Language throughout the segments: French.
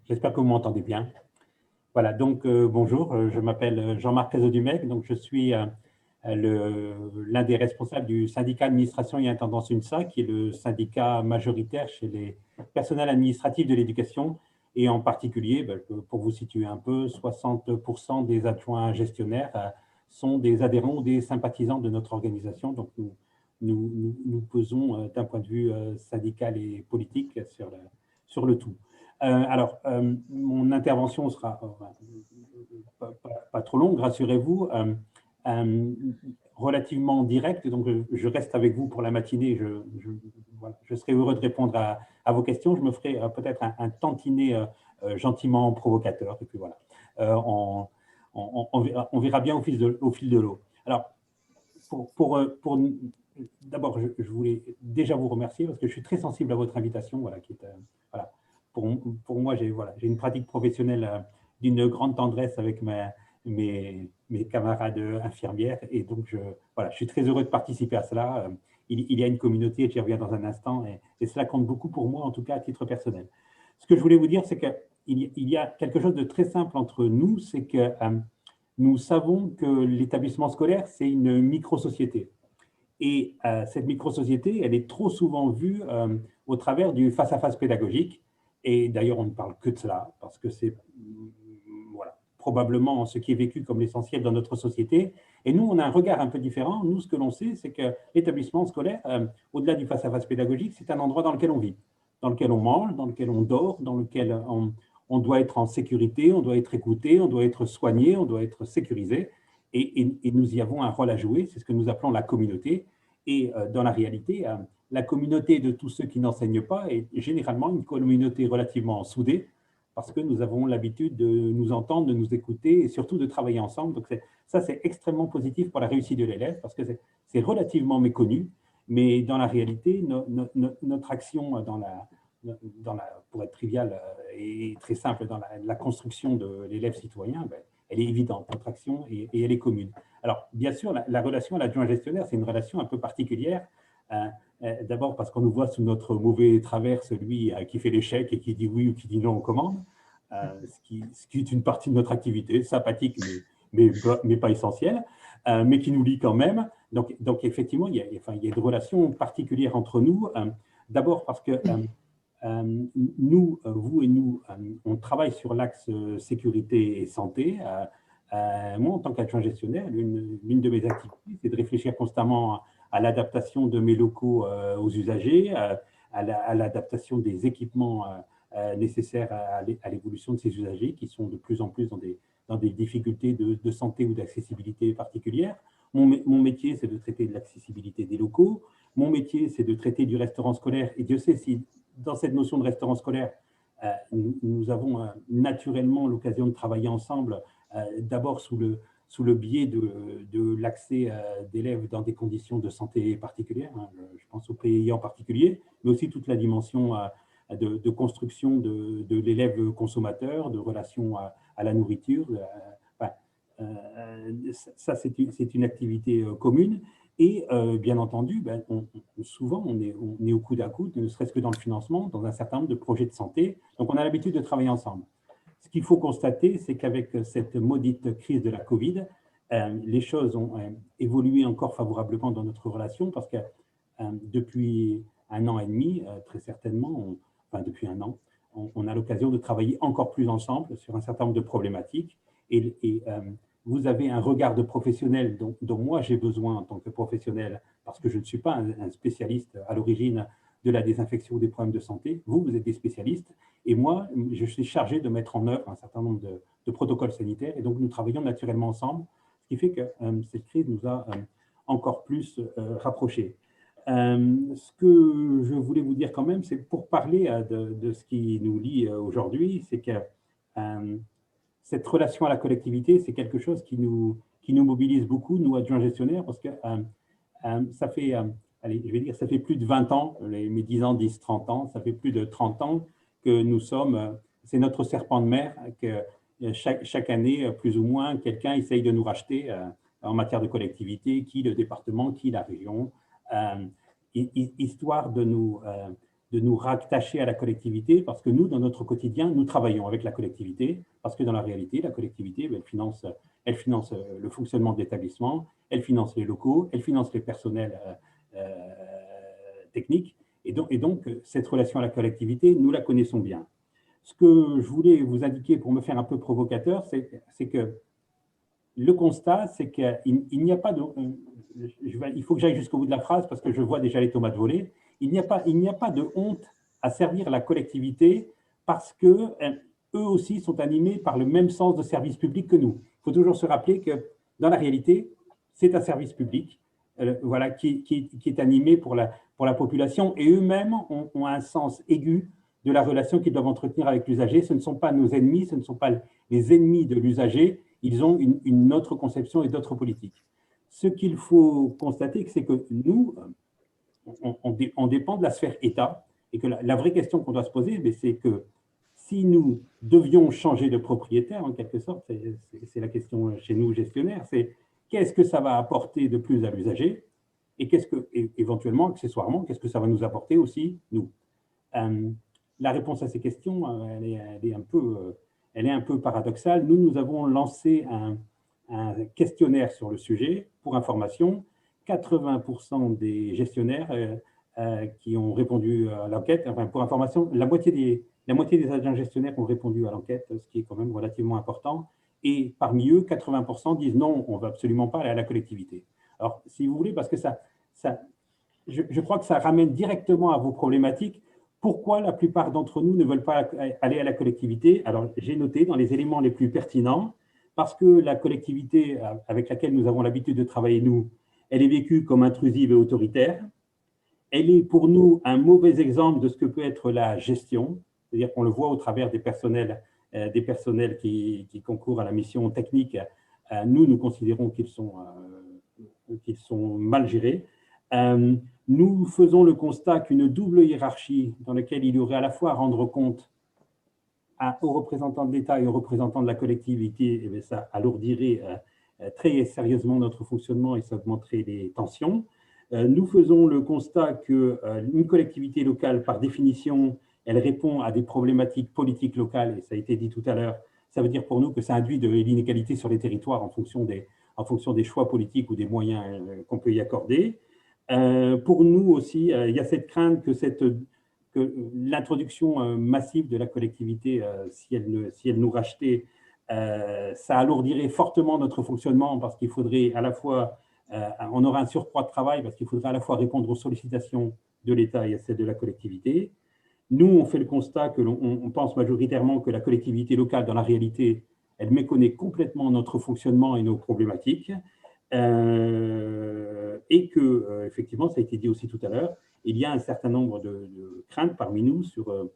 J'espère que vous m'entendez bien. Voilà, donc bonjour, je m'appelle Jean-Marc Cazaux-Dumec, donc je suis l'un des responsables du syndicat administration et intendance UNSA, qui est le syndicat majoritaire chez les personnels administratifs de l'éducation, et en particulier, pour vous situer un peu, 60% des adjoints gestionnaires sont des adhérents ou des sympathisants de notre organisation, donc nous pesons d'un point de vue syndical et politique sur le tout. Mon intervention sera pas trop longue, rassurez-vous, relativement directe, donc je reste avec vous pour la matinée, voilà, je serai heureux de répondre à vos questions, je me ferai peut-être un tantinet gentiment provocateur, et puis voilà, on verra bien au fil de l'eau. Alors, d'abord, je voulais déjà vous remercier parce que je suis très sensible à votre invitation, voilà, qui est, voilà, pour moi, j'ai une pratique professionnelle d'une grande tendresse avec mes camarades infirmières, et donc voilà, je suis très heureux de participer à cela. Il y a une communauté, j'y reviens dans un instant, et cela compte beaucoup pour moi, en tout cas à titre personnel. Ce que je voulais vous dire, c'est qu'il y a quelque chose de très simple entre nous, c'est que nous savons que l'établissement scolaire, c'est une micro-société. Et cette micro-société, elle est trop souvent vue au travers du face-à-face pédagogique. Et d'ailleurs, on ne parle que de cela, parce que c'est voilà, probablement ce qui est vécu comme l'essentiel dans notre société. Et nous, on a un regard un peu différent. Nous, ce que l'on sait, c'est que l'établissement scolaire, au-delà du face-à-face pédagogique, c'est un endroit dans lequel on vit, dans lequel on mange, dans lequel on dort, dans lequel on doit être en sécurité, on doit être écouté, on doit être soigné, on doit être sécurisé. Et nous y avons un rôle à jouer, c'est ce que nous appelons la communauté. Et dans la réalité, la communauté de tous ceux qui n'enseignent pas est généralement une communauté relativement soudée, parce que nous avons l'habitude de nous entendre, de nous écouter et surtout de travailler ensemble. Donc ça, c'est extrêmement positif pour la réussite de l'élève, parce que c'est relativement méconnu, mais dans la réalité, notre action pour être trivial et très simple, dans la construction de l'élève citoyen, elle est évidente, notre action, et elle est commune. Alors, bien sûr, la relation à l'adjoint gestionnaire, c'est une relation un peu particulière. D'abord parce qu'on nous voit sous notre mauvais travers, celui qui fait l'échec et qui dit oui ou qui dit non aux commandes, ce qui est une partie de notre activité, sympathique, mais pas essentielle, mais qui nous lie quand même. Donc effectivement, il y a une relation particulière entre nous. D'abord parce que nous, vous et nous, on travaille sur l'axe sécurité et santé. Moi, en tant qu'adjoint gestionnaire, l'une de mes activités, c'est de réfléchir constamment à l'adaptation de mes locaux aux usagers, à l'adaptation des équipements nécessaires à l'évolution de ces usagers qui sont de plus en plus dans des difficultés de santé ou d'accessibilité particulières. Mon métier, c'est de traiter de l'accessibilité des locaux. Mon métier, c'est de traiter du restaurant scolaire. Et Dieu sait si dans cette notion de restaurant scolaire, nous avons naturellement l'occasion de travailler ensemble, d'abord sous le biais de l'accès d'élèves dans des conditions de santé particulières, je pense au PI en particulier, mais aussi toute la dimension de construction de l'élève consommateur, de relation à la nourriture. Ça, c'est une activité commune. Et bien entendu, souvent, on est au coude à coude, ne serait-ce que dans le financement, dans un certain nombre de projets de santé. Donc, on a l'habitude de travailler ensemble. Ce qu'il faut constater, c'est qu'avec cette maudite crise de la Covid, les choses ont évolué encore favorablement dans notre relation, parce que depuis un an et demi, très certainement, enfin depuis un an, on a l'occasion de travailler encore plus ensemble sur un certain nombre de problématiques. Et vous avez un regard de professionnel dont moi j'ai besoin en tant que professionnel, parce que je ne suis pas un spécialiste à l'origine de la désinfection ou des problèmes de santé. Vous êtes des spécialistes, et moi, je suis chargé de mettre en œuvre un certain nombre de protocoles sanitaires, et donc nous travaillons naturellement ensemble, ce qui fait que cette crise nous a encore plus rapprochés. Ce que je voulais vous dire quand même, c'est pour parler de ce qui nous lie aujourd'hui, c'est que cette relation à la collectivité, c'est quelque chose qui nous mobilise beaucoup, nous, adjoints gestionnaires, parce que ça fait, allez, je vais dire, ça fait plus de 20 ans, mes 10 ans, 10, 30 ans, ça fait plus de 30 ans que nous sommes, c'est notre serpent de mer, que chaque année, plus ou moins, quelqu'un essaye de nous racheter en matière de collectivité, qui le département, qui la région, histoire de nous de nous rattacher à la collectivité, parce que nous, dans notre quotidien, nous travaillons avec la collectivité, parce que dans la réalité, la collectivité, elle finance le fonctionnement de l'établissement, elle finance les locaux, elle finance les personnels techniques, et donc, cette relation à la collectivité, nous la connaissons bien. Ce que je voulais vous indiquer pour me faire un peu provocateur, c'est que le constat, c'est qu'il n'y a pas de... il faut que j'aille jusqu'au bout de la phrase parce que je vois déjà les tomates voler. Il n'y a pas de honte à servir la collectivité parce qu'eux aussi sont animés par le même sens de service public que nous. Il faut toujours se rappeler que dans la réalité, c'est un service public voilà, qui est animé pour la population et eux-mêmes ont un sens aigu de la relation qu'ils doivent entretenir avec l'usager. Ce ne sont pas nos ennemis, ce ne sont pas les ennemis de l'usager, ils ont une autre conception et d'autres politiques. Ce qu'il faut constater, c'est que nous, on dépend de la sphère État et que la vraie question qu'on doit se poser, c'est que si nous devions changer de propriétaire, en quelque sorte, c'est la question chez nous gestionnaires, c'est qu'est-ce que ça va apporter de plus à l'usager et éventuellement, accessoirement, qu'est-ce que ça va nous apporter aussi, nous. La réponse à ces questions, elle est un peu paradoxale. Nous avons lancé un questionnaire sur le sujet. Pour information, 80% des gestionnaires qui ont répondu à l'enquête, enfin pour information, la moitié des agents gestionnaires ont répondu à l'enquête, ce qui est quand même relativement important. Et parmi eux, 80% disent non, on ne va absolument pas aller à la collectivité. Alors, si vous voulez, parce que je crois que ça ramène directement à vos problématiques. Pourquoi la plupart d'entre nous ne veulent pas aller à la collectivité? Alors, j'ai noté dans les éléments les plus pertinents, parce que la collectivité avec laquelle nous avons l'habitude de travailler, nous, elle est vécue comme intrusive et autoritaire. Elle est pour nous un mauvais exemple de ce que peut être la gestion, c'est-à-dire qu'on le voit au travers des personnels qui concourent à la mission technique. Nous considérons qu'ils sont mal gérés. Nous faisons le constat qu'une double hiérarchie dans laquelle il y aurait à la fois à rendre compte aux représentants de l'État et aux représentants de la collectivité, eh bien, ça alourdirait très sérieusement notre fonctionnement et ça augmenterait les tensions. Nous faisons le constat qu'une collectivité locale, par définition, elle répond à des problématiques politiques locales, et ça a été dit tout à l'heure, ça veut dire pour nous que ça induit de l'inégalité sur les territoires en fonction des choix politiques ou des moyens qu'on peut y accorder. Pour nous aussi, il y a cette crainte que l'introduction massive de la collectivité, si elle nous rachetait, ça alourdirait fortement notre fonctionnement parce qu'il faudrait à la fois, on aurait un surcroît de travail parce qu'il faudrait à la fois répondre aux sollicitations de l'État et à celles de la collectivité. Nous, on fait le constat que on pense majoritairement que la collectivité locale, dans la réalité, elle méconnaît complètement notre fonctionnement et nos problématiques. Et que, effectivement, ça a été dit aussi tout à l'heure, il y a un certain nombre de craintes parmi nous sur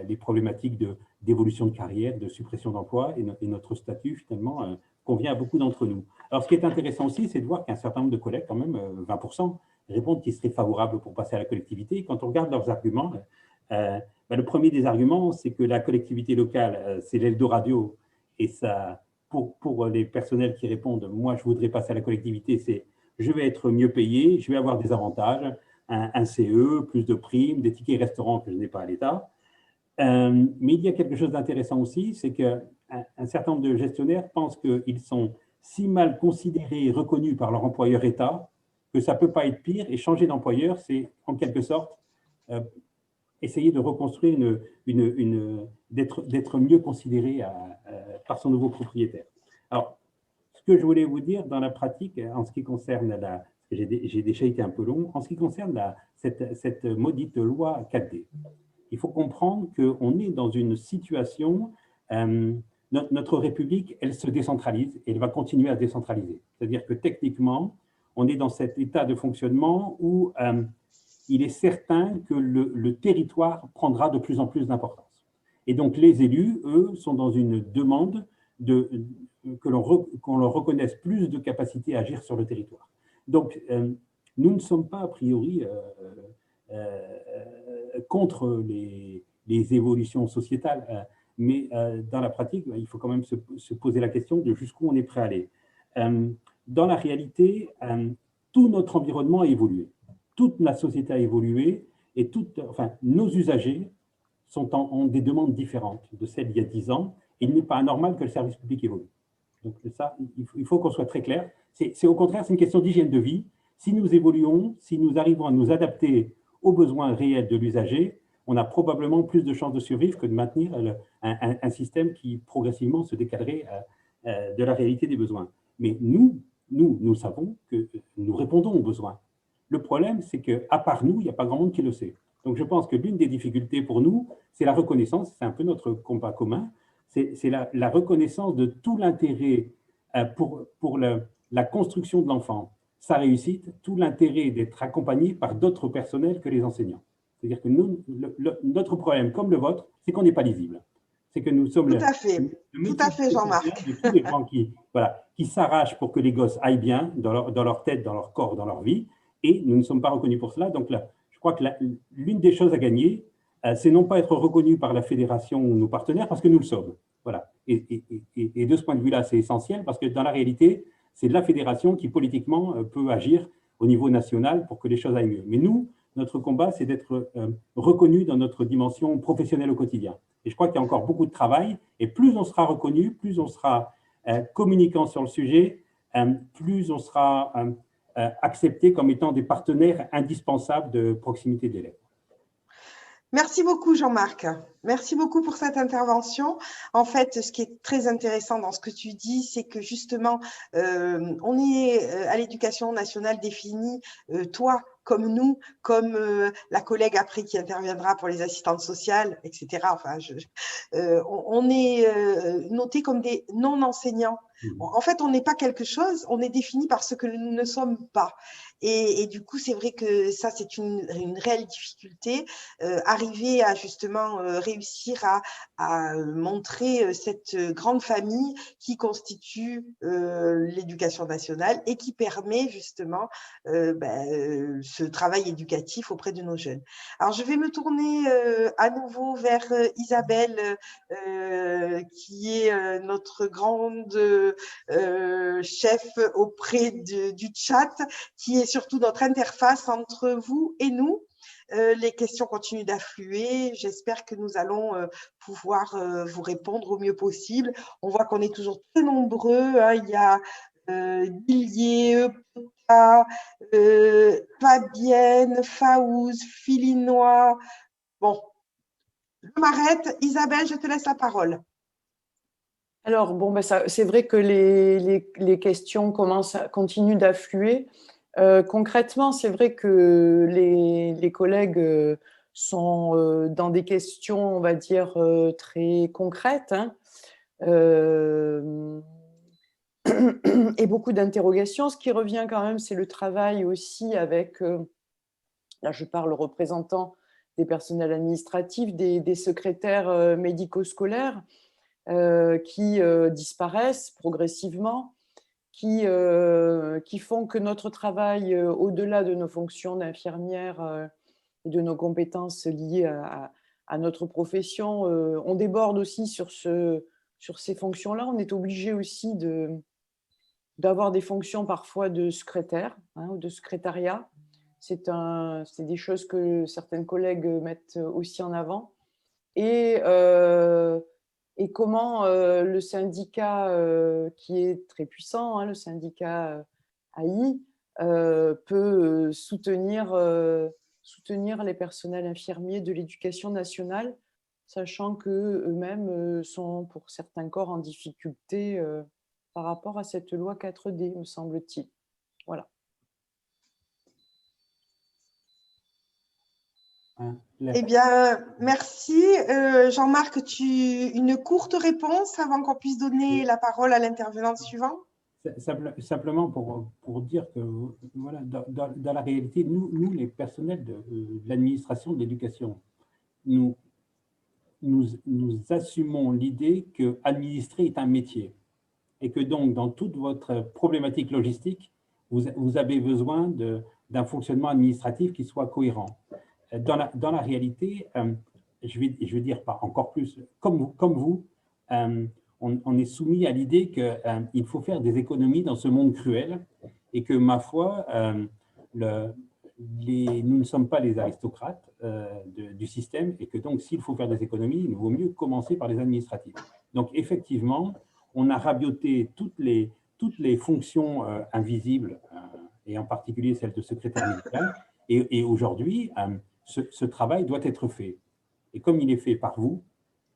les problématiques d'évolution de carrière, de suppression d'emplois, et notre statut, finalement, convient à beaucoup d'entre nous. Alors, ce qui est intéressant aussi, c'est de voir qu'un certain nombre de collègues, quand même, 20%, répondent qu'ils seraient favorables pour passer à la collectivité. Et quand on regarde leurs arguments, le premier des arguments, c'est que la collectivité locale, c'est l'Eldorado, et ça... Pour les personnels qui répondent, moi, je voudrais passer à la collectivité, c'est je vais être mieux payé, je vais avoir des avantages, un CE, plus de primes, des tickets restaurants que je n'ai pas à l'État. Mais il y a quelque chose d'intéressant aussi, c'est qu'un certain nombre de gestionnaires pensent qu'ils sont si mal considérés et reconnus par leur employeur État que ça ne peut pas être pire, et changer d'employeur, c'est en quelque sorte essayer de reconstruire d'être mieux considéré par son nouveau propriétaire. Alors, ce que je voulais vous dire dans la pratique, en ce qui concerne j'ai déjà été un peu long, en ce qui concerne cette maudite loi 4D, il faut comprendre qu'on est dans une situation, notre République, elle se décentralise et elle va continuer à se décentraliser. C'est-à-dire que techniquement, on est dans cet état de fonctionnement où il est certain que le territoire prendra de plus en plus d'importance. Et donc, les élus, eux, sont dans une demande qu'on leur reconnaisse plus de capacité à agir sur le territoire. Donc, nous ne sommes pas, a priori, contre les évolutions sociétales, mais dans la pratique, il faut quand même se poser la question de jusqu'où on est prêt à aller. Dans la réalité, tout notre environnement a évolué. Toute la société a évolué Et enfin, nos usagers ont des demandes différentes de celles d'il y a 10 ans. Et il n'est pas anormal que le service public évolue. Donc ça, il faut qu'on soit très clair. C'est au contraire, c'est une question d'hygiène de vie. Si nous évoluons, si nous arrivons à nous adapter aux besoins réels de l'usager, on a probablement plus de chances de survivre que de maintenir un système qui progressivement se décalerait de la réalité des besoins. Mais nous savons que nous répondons aux besoins. Le problème, c'est qu'à part nous, il n'y a pas grand monde qui le sait. Donc je pense que l'une des difficultés pour nous, c'est la reconnaissance, c'est un peu notre combat commun, c'est la reconnaissance de tout l'intérêt pour la construction de l'enfant, sa réussite, tout l'intérêt d'être accompagné par d'autres personnels que les enseignants. C'est-à-dire que notre problème, comme le vôtre, c'est qu'on n'est pas lisible. C'est que nous sommes tout à fait, Jean-Marc. De tous les gens qui s'arrachent pour que les gosses aillent bien dans leur tête, dans leur corps, dans leur vie, et nous ne sommes pas reconnus pour cela. Donc là, je crois que l'une des choses à gagner, c'est non pas être reconnu par la fédération ou nos partenaires, parce que nous le sommes. Voilà. Et de ce point de vue-là, c'est essentiel, parce que dans la réalité, c'est la fédération qui, politiquement, peut agir au niveau national pour que les choses aillent mieux. Mais nous, notre combat, c'est d'être reconnu dans notre dimension professionnelle au quotidien. Et je crois qu'il y a encore beaucoup de travail, et plus on sera reconnu, plus on sera communicant sur le sujet, plus on sera accepté comme étant des partenaires indispensables de proximité d'élèves. Merci beaucoup, Jean-Marc. Merci beaucoup pour cette intervention. En fait, ce qui est très intéressant dans ce que tu dis, c'est que justement, on est à l'éducation nationale définie, toi, comme nous, comme la collègue après qui interviendra pour les assistantes sociales, etc. Enfin, on est noté comme des non-enseignants. En fait, on n'est pas quelque chose, on est défini par ce que nous ne sommes pas. Et du coup, c'est vrai que ça, c'est une réelle difficulté, arriver à justement réussir à montrer cette grande famille qui constitue l'éducation nationale et qui permet justement ce travail éducatif auprès de nos jeunes. Alors, je vais me tourner à nouveau vers Isabelle, qui est notre grande chef auprès du chat, qui est surtout notre interface entre vous et nous. Les questions continuent d'affluer. J'espère que nous allons pouvoir vous répondre au mieux possible. On voit qu'on est toujours très nombreux. Hein. Il y a Guillier, Pota, Fabienne, Faouz, Filinois. Bon, je m'arrête. Isabelle, je te laisse la parole. Alors, bon, c'est vrai que les questions continuent d'affluer. Concrètement, c'est vrai que les collègues sont dans des questions, on va dire, très concrètes, hein, et beaucoup d'interrogations. Ce qui revient quand même, c'est le travail aussi avec, là je parle aux représentants des personnels administratifs, des secrétaires médico-scolaires qui disparaissent progressivement, qui font que notre travail, au-delà de nos fonctions d'infirmière et de nos compétences liées à notre profession, on déborde aussi sur ces fonctions-là. On est obligé aussi d'avoir des fonctions parfois de secrétaire, hein, ou de secrétariat. C'est des choses que certaines collègues mettent aussi en avant. Et comment le syndicat, qui est très puissant, hein, le syndicat AI, peut soutenir les personnels infirmiers de l'éducation nationale, sachant qu'eux-mêmes sont pour certains corps en difficulté par rapport à cette loi 4D, me semble-t-il. Voilà. Eh bien, merci. Jean-Marc, une courte réponse avant qu'on puisse donner la parole à l'intervenant suivant? Simplement pour dire que voilà, dans la réalité, nous les personnels de l'administration de l'éducation, nous assumons l'idée que administrer est un métier et que donc dans toute votre problématique logistique, vous avez besoin d'un fonctionnement administratif qui soit cohérent. Dans la réalité, je vais dire pas encore plus, comme vous, on est soumis à l'idée qu'il faut faire des économies dans ce monde cruel et que, ma foi, nous ne sommes pas les aristocrates du système et que donc, s'il faut faire des économies, il vaut mieux commencer par les administratifs. Donc, effectivement, on a rabioté toutes les fonctions invisibles, et en particulier celle de secrétaire médical. Et aujourd'hui, ce travail doit être fait. Et comme il est fait par vous,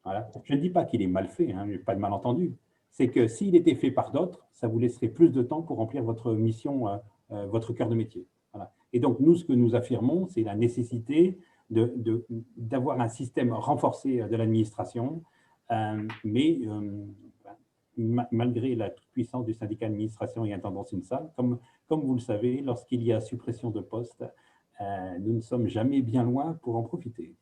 voilà, je ne dis pas qu'il est mal fait, hein, pas de malentendu, c'est que s'il était fait par d'autres, ça vous laisserait plus de temps pour remplir votre mission, votre cœur de métier. Voilà. Et donc, nous, ce que nous affirmons, c'est la nécessité d'avoir un système renforcé de l'administration, mais malgré la toute-puissance du syndicat administration et intendance UNSA, comme vous le savez, lorsqu'il y a suppression de postes, nous ne sommes jamais bien loin pour en profiter.